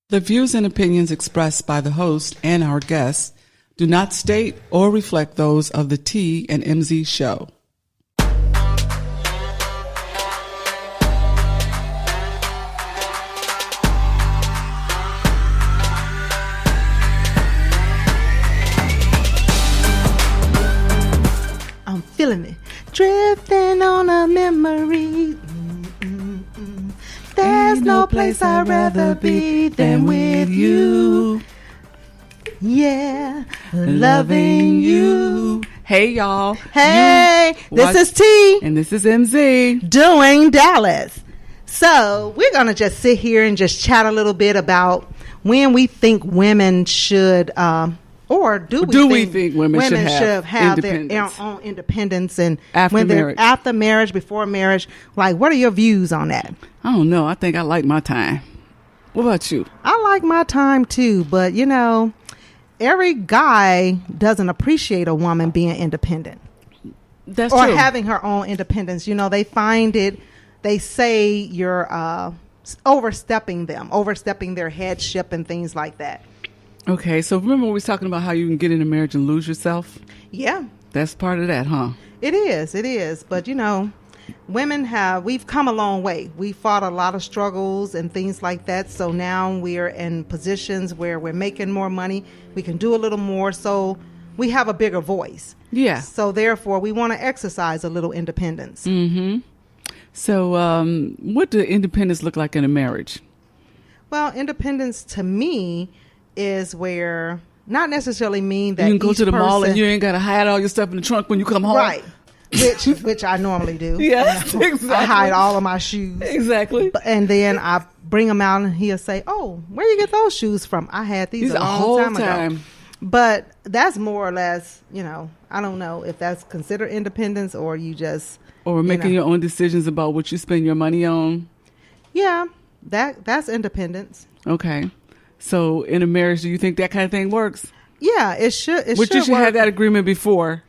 The views and opinions expressed by the host and our guests do not state or reflect those of the T and MZ show. I'm feeling it. Drifting on a memory. There's no place I'd rather be than with you. Yeah, loving you. Hey, y'all. Hey, this is T. And this is MZ. Doing Dallas. So we're going to just sit here and just chat a little bit about when we think women should, or do we think women should have their own independence and after marriage, before marriage? Like, what are your views on that? I don't know. I think I like my time. What about you? I like my time too, but you know, every guy doesn't appreciate a woman being independent. That's or true. Having her own independence. You know, they find it. They say you're overstepping their headship and things like that. Okay, so remember we was talking about how you can get in a marriage and lose yourself? Yeah. That's part of that, huh? It is. But, you know, we've come a long way. We fought a lot of struggles and things like that. So now we're in positions where we're making more money. We can do a little more. So we have a bigger voice. Yeah. So therefore, we want to exercise a little independence. Mm-hmm. So what do independence look like in a marriage? Well, independence to me is where not necessarily mean that you can go to the mall and you ain't got to hide all your stuff in the trunk when you come home. Right. Which I normally do. Yes, you know, exactly. I hide all of my shoes. Exactly. And then I bring them out and he'll say, "Oh, where you get those shoes from? I had these a long time ago." But that's more or less, you know, I don't know if that's considered independence or you just... Or making your own decisions about what you spend your money on. Yeah, that's independence. Okay. So in a marriage, do you think that kind of thing works? Yeah, it should. You should have that agreement before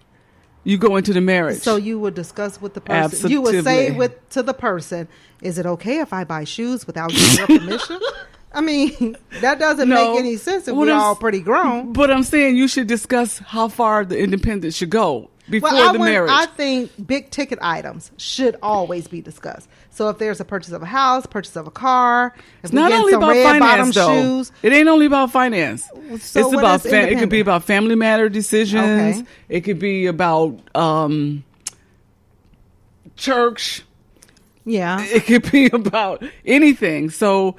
you go into the marriage. So you would discuss with the person. Absolutely. You would say to the person, "Is it okay if I buy shoes without your permission?" I mean, that doesn't make any sense if we're all pretty grown. But I'm saying you should discuss how far the independence should go before the marriage. I think big ticket items should always be discussed. So if there's a purchase of a house, purchase of a car, it's not only about finance, though. Shoes, it ain't only about finance. So it's about it could be about family matter decisions. Okay. It could be about church. Yeah. It could be about anything. So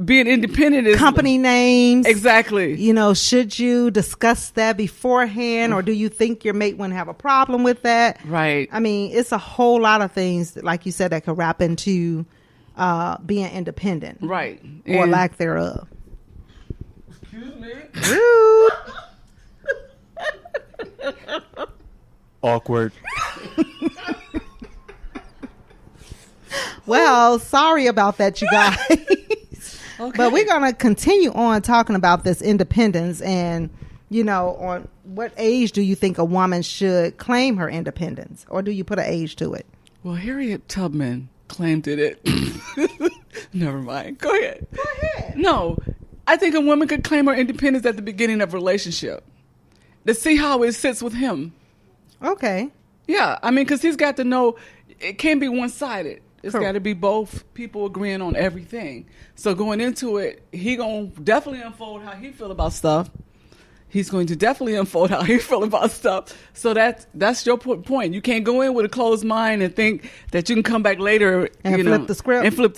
being independent is company names. Exactly. You know, should you discuss that beforehand, or do you think your mate wouldn't have a problem with that? Right. I mean, it's a whole lot of things, like you said, that could wrap into being independent. Right. Or lack thereof. Excuse me. Rude. Awkward. Well, sorry about that, you guys. Okay. But we're going to continue on talking about this independence and, you know, on what age do you think a woman should claim her independence, or do you put an age to it? Well, Harriet Tubman claimed it. Never mind. Go ahead. Go ahead. No, I think a woman could claim her independence at the beginning of a relationship to see how it sits with him. Okay. Yeah, I mean, because he's got to know it can't be one-sided. It's got to be both people agreeing on everything. So going into it, he going to definitely unfold how he feel about stuff. He's going to definitely unfold how he feel about stuff. So that's your point. You can't go in with a closed mind and think that you can come back later and flip the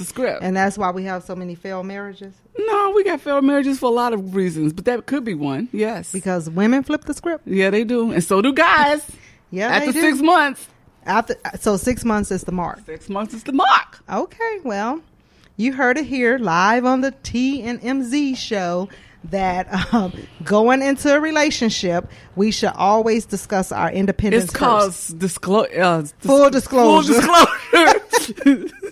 script. And that's why we have so many failed marriages? No, we got failed marriages for a lot of reasons, but that could be one, yes. Because women flip the script? Yeah, they do. And so do guys. Yeah, After 6 months. So 6 months is the mark. 6 months is the mark. Okay, well, you heard it here live on the T and MZ show that going into a relationship, we should always discuss our independence. It's called full disclosure. Full disclosure.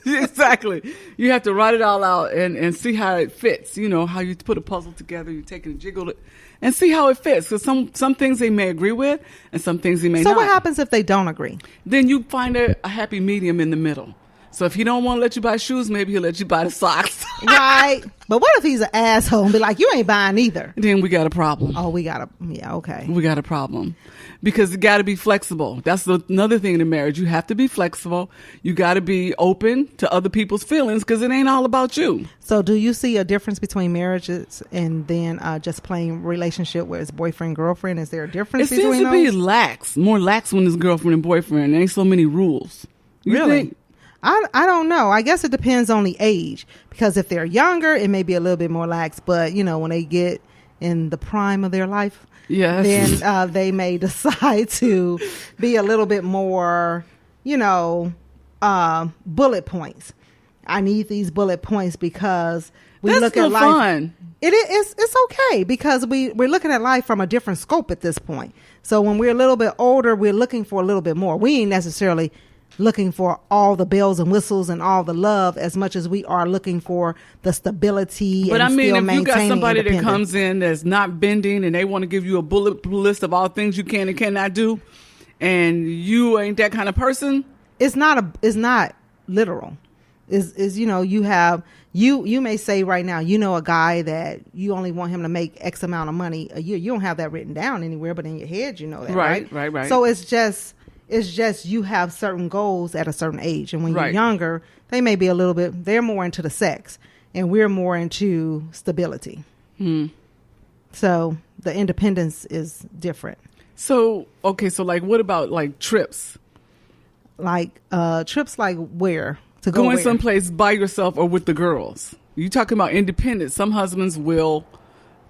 Exactly. You have to write it all out and see how it fits. You know, how you put a puzzle together, you take it and jiggle it. And see how it fits. Because some things they may agree with and some things they may not. So what happens if they don't agree? Then you find a happy medium in the middle. So if he don't want to let you buy shoes, maybe he'll let you buy the socks. Right. But what if he's an asshole and be like, you ain't buying either? Then we got a problem. Oh, okay. We got a problem. Because you got to be flexible. That's another thing in a marriage. You have to be flexible. You got to be open to other people's feelings because it ain't all about you. So do you see a difference between marriages and then just plain relationship where it's boyfriend, girlfriend? Is there a difference between those? It seems to be lax. More lax when it's girlfriend and boyfriend. There ain't so many rules. Really? I don't know. I guess it depends on the age. Because if they're younger, it may be a little bit more lax. But, when they get in the prime of their life, yes, then they may decide to be a little bit more, bullet points. I need these bullet points because we look at life. Fun. It's okay because we're looking at life from a different scope at this point. So when we're a little bit older, we're looking for a little bit more. We ain't necessarily looking for all the bells and whistles and all the love as much as we are looking for the stability. But and I mean, still if you got somebody that comes in that's not bending and they want to give you a bullet list of all things you can and cannot do, and you ain't that kind of person, it's not literal. You may say right now, a guy that you only want him to make X amount of money a year. You don't have that written down anywhere, but in your head, you know that. Right. So it's just you have certain goals at a certain age. And when you're younger, they may be they're more into the sex and we're more into stability. So the independence is different. So, okay. So like, what about like trips? Like, trips like where? To go someplace by yourself or with the girls. You talking about independence. Some husbands will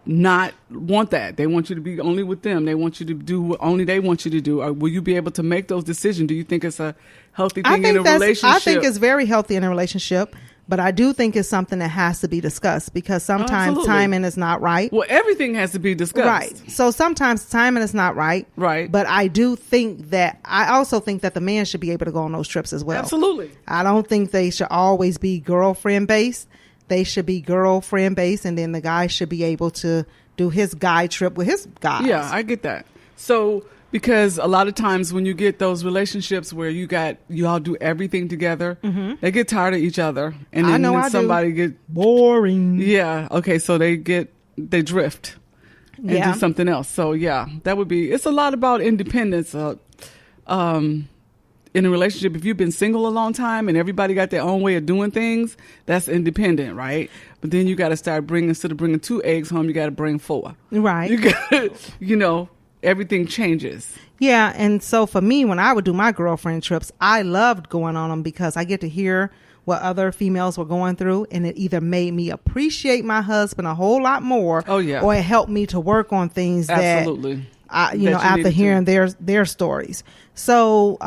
not want that. They want you to be only with them. They want you to do what only they want you to do. Or will you be able to make those decisions? Do you think it's a healthy thing in a relationship? I think it's very healthy in a relationship, but I do think it's something that has to be discussed because sometimes timing is not right. Well, everything has to be discussed. Right. So sometimes timing is not right. Right. But I also think that the man should be able to go on those trips as well. Absolutely. I don't think they should always be girlfriend based. They should be girlfriend based, and then the guy should be able to do his guy trip with his guys. Yeah, I get that. So, because a lot of times when you get those relationships where you all do everything together, they get tired of each other, and then somebody get boring. Yeah. Okay. So they drift and do something else. So yeah, it's a lot about independence. In a relationship, if you've been single a long time and everybody got their own way of doing things, that's independent, right? But then you got to start instead of bringing 2 eggs home, you got to bring 4. Right. You got, everything changes. Yeah. And so for me, when I would do my girlfriend trips, I loved going on them because I get to hear what other females were going through, and it either made me appreciate my husband a whole lot more. Oh, yeah. Or it helped me to work on things Absolutely. After hearing their stories. So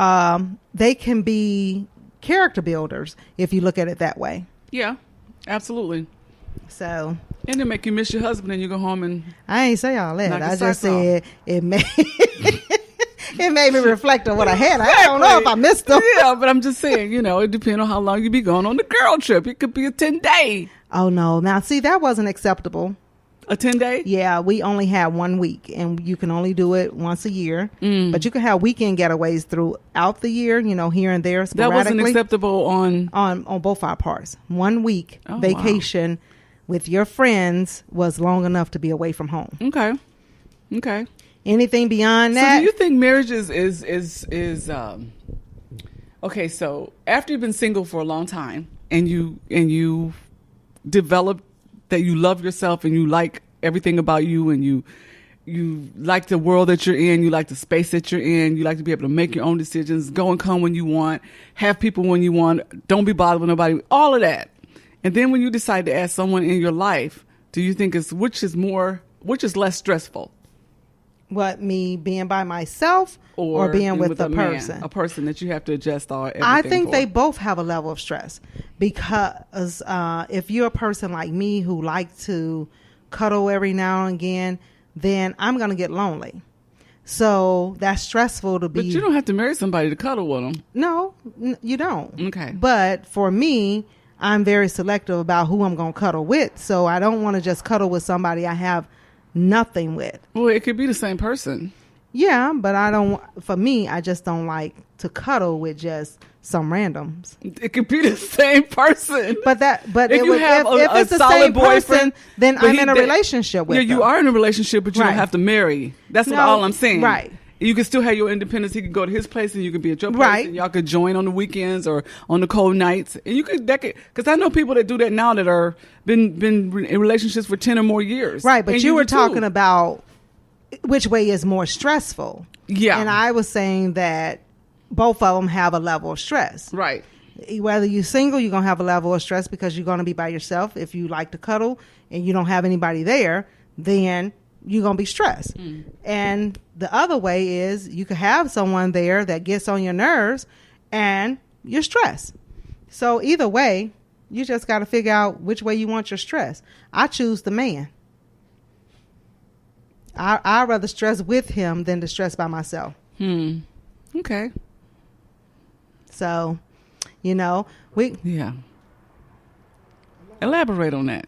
they can be character builders if you look at it that way. Yeah, absolutely. So. And it make you miss your husband and you go home and. I ain't say all that. I just said it made me reflect on what I had. I don't know if I missed them. Yeah, but I'm just saying, it depends on how long you be going on the girl trip. It could be a 10-day. Oh, no. Now, see, that wasn't acceptable. A 10-day? Yeah, we only had 1 week, and you can only do it once a year. But you can have weekend getaways throughout the year, here and there. That wasn't acceptable on both our parts. 1 week vacation with your friends was long enough to be away from home. Okay. Anything beyond that? So do you think marriage is okay? So after you've been single for a long time and you develop that you love yourself and you like everything about you and you like the world that you're in, you like the space that you're in, you like to be able to make your own decisions, go and come when you want, have people when you want, don't be bothered with nobody, all of that. And then when you decide to add someone in your life, do you think which is less stressful? What, me being by myself or being with a person? A person that you have to adjust all everything I think for. they both have a level of stress because if you're a person like me who like to cuddle every now and again, then I'm going to get lonely. So that's stressful to be. But you don't have to marry somebody to cuddle with them. No, you don't. Okay. But for me, I'm very selective about who I'm going to cuddle with. So I don't want to just cuddle with somebody I have nothing with. Well, it could be the same person. Yeah, but for me, I just don't like to cuddle with just some randoms. It could be the same person. But if it's the same person, then I'm in a relationship with them. Yeah, you are in a relationship, but you don't have to marry. That's all I'm saying. Right. You can still have your independence. He could go to his place and you could be at your place. Right. And y'all could join on the weekends or on the cold nights. And you could, because I know people that do that now that are been in relationships for 10 or more years. Right. But you were talking about which way is more stressful. Yeah. And I was saying that both of them have a level of stress. Right. Whether you're single, you're going to have a level of stress because you're going to be by yourself. If you like to cuddle and you don't have anybody there, then you're going to be stressed. And the other way is you could have someone there that gets on your nerves and you're stressed. So either way, you just got to figure out which way you want your stress. I choose the man. I'd rather stress with him than to stress by myself. Okay. So, Yeah. Elaborate on that.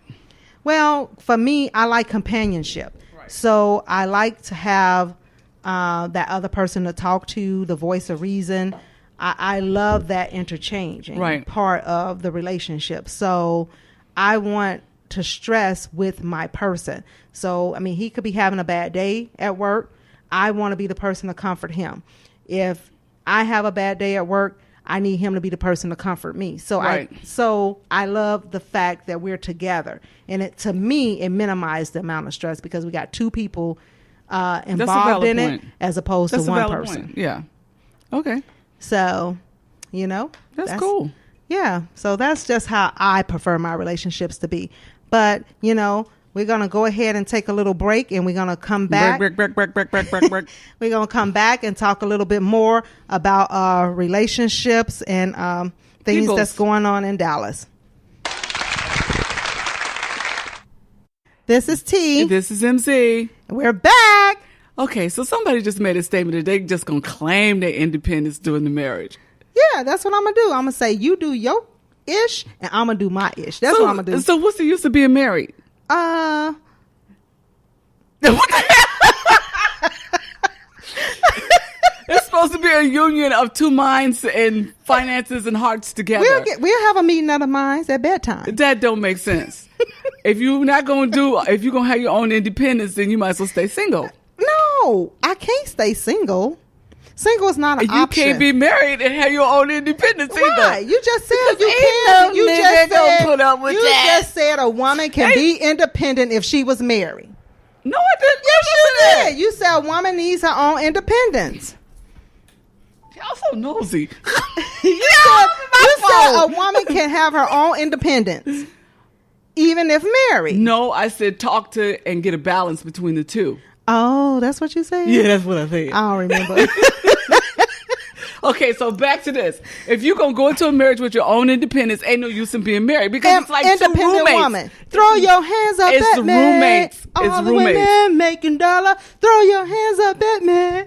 Well, for me, I like companionship. Right. So I like to have that other person to talk to, the voice of reason. I love that interchanging part of the relationship. So I want to stress with my person. So, I mean, he could be having a bad day at work. I want to be the person to comfort him. If I have a bad day at work, I need him to be the person to comfort me. So I love the fact that we're together. And to me, it minimized the amount of stress because we got two people involved in it as opposed to one person. Point. Yeah. Okay. So, that's cool. Yeah. So that's just how I prefer my relationships to be. But, we're going to go ahead and take a little break and we're going to come back. Break. We're going to come back and talk a little bit more about relationships and things that's going on in Dallas. This is T. This is MC. We're back. Okay, so somebody just made a statement that they just going to claim their independence during the marriage. Yeah, that's what I'm going to do. I'm going to say, you do your ish and I'm going to do my ish. That's what I'm going to do. So what's the use of being married? What the hell? It's supposed to be a union of two minds and finances and hearts together. We'll have a meeting of the minds at bedtime. That don't make sense. If you're going to have your own independence, then you might as well stay single. No, I can't stay single. Single is not an option. You can't be married and have your own independence either. Right. You just said you can't. You just said a woman can be independent if she was married. No, I didn't. Yes, you did. You said a woman needs her own independence. Y'all so nosy. You said a woman can have her own independence even if married. No, I said talk to and get a balance between the two. Oh, that's what you said? Yeah, that's what I said. I don't remember. Okay, so back to this. If you're going to go into a marriage with your own independence, ain't no use in being married because it's like independent two roommates. Woman. Throw your hands up it's at me. Roommates. All it's the roommates. Women making dollar. Throw your hands up at me.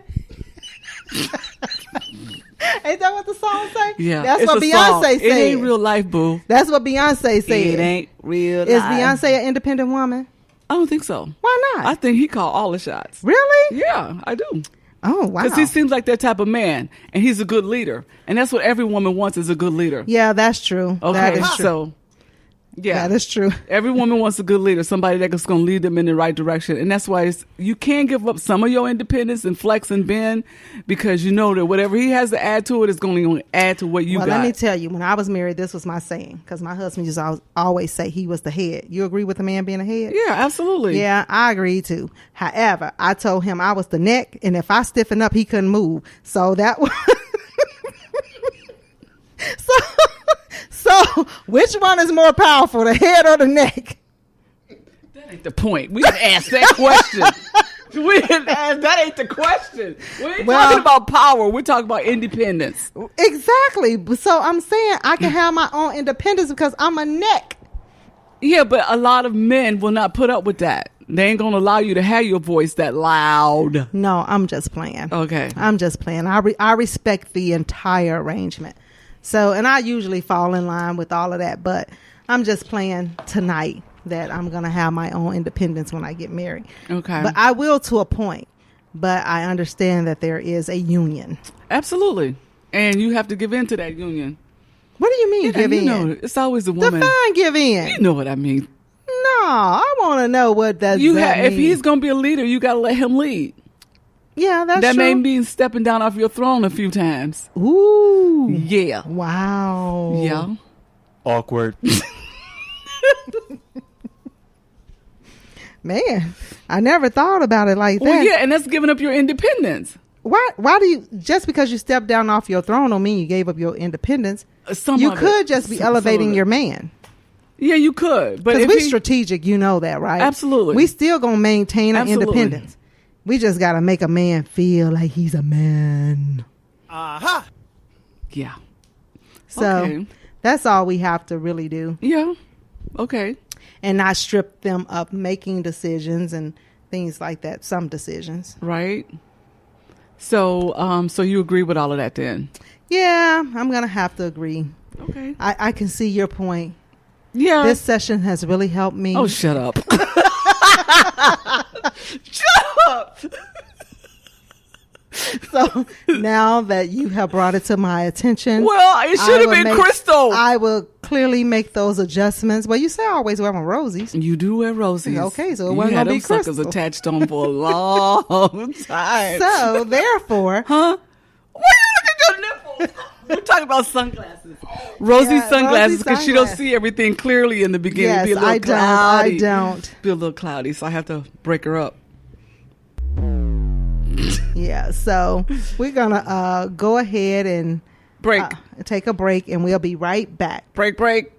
Ain't that what the song say? Yeah. That's what Beyonce said. It ain't real life, boo. That's what Beyonce said. It ain't real life. Is Beyonce an independent woman? I don't think so. Why not? I think he called all the shots. Really? Yeah, I do. Oh, wow. Because he seems like that type of man, and he's a good leader. And that's what every woman wants is a good leader. Yeah, that's true. Okay, that is true. So, yeah. That is true. Every woman wants a good leader, somebody that's going to lead them in the right direction. And that's why you can't give up some of your independence and flex and bend because you know that whatever he has to add to it is going to add to what you got. Well, let me tell you, when I was married, this was my saying because my husband used to always say he was the head. You agree with a man being a head? Yeah, absolutely. Yeah, I agree too. However, I told him I was the neck, and if I stiffen up, he couldn't move. So that was... So, which one is more powerful, the head or the neck? That ain't the point. We didn't ask that question. That ain't the question. We ain't talking about power. We're talking about independence. Exactly. So I'm saying I can have my own independence because I'm a neck. Yeah, but a lot of men will not put up with that. They ain't going to allow you to have your voice that loud. No, I'm just playing. Okay. I'm just playing. I respect the entire arrangement. So, and I usually fall in line with all of that, but I'm just playing tonight that I'm going to have my own independence when I get married. Okay. But I will to a point. but I understand that there is a union. Absolutely. And you have to give in to that union. What do you mean give in? It's always the woman. Define give in. You know what I mean. No, I want to know what that mean. If he's going to be a leader, you got to let him lead. Yeah, that's that true. may mean stepping down off your throne a few times. Ooh. Yeah. Wow. Yeah. Awkward. Man, I never thought about it like that. Well, yeah, and that's giving up your independence. Why do you, just because you stepped down off your throne don't mean you gave up your independence? You could just be elevating your man. Yeah, you could. Because we're strategic, you know that, right? Absolutely. We still going to maintain our independence. We just got to make a man feel like he's a man. Aha. Yeah. So that's all we have to really do. Yeah. Okay. And not strip them of making decisions and things like that. Some decisions. Right. So, so you agree with all of that then? Yeah, I'm going to have to agree. Okay. I can see your point. Yeah. This session has really helped me. Oh, shut up. Shut up. So now that you have brought it to my attention. Well, it should have been Crystal. I will clearly make those adjustments. Well, you say I always wear my rosies. You do wear rosies. Okay, so it wasn't going to be Crystal. Suckers attached on for a long time. So, therefore. Huh? Why you look at your nipples? We're talking about sunglasses. Rosie sunglasses, because she don't see everything clearly in the beginning. Yes, be a little I cloudy. don't. Be a little cloudy, so I have to break her up. Yeah, so we're going to go ahead and break. Take a break, and we'll be right back. Break.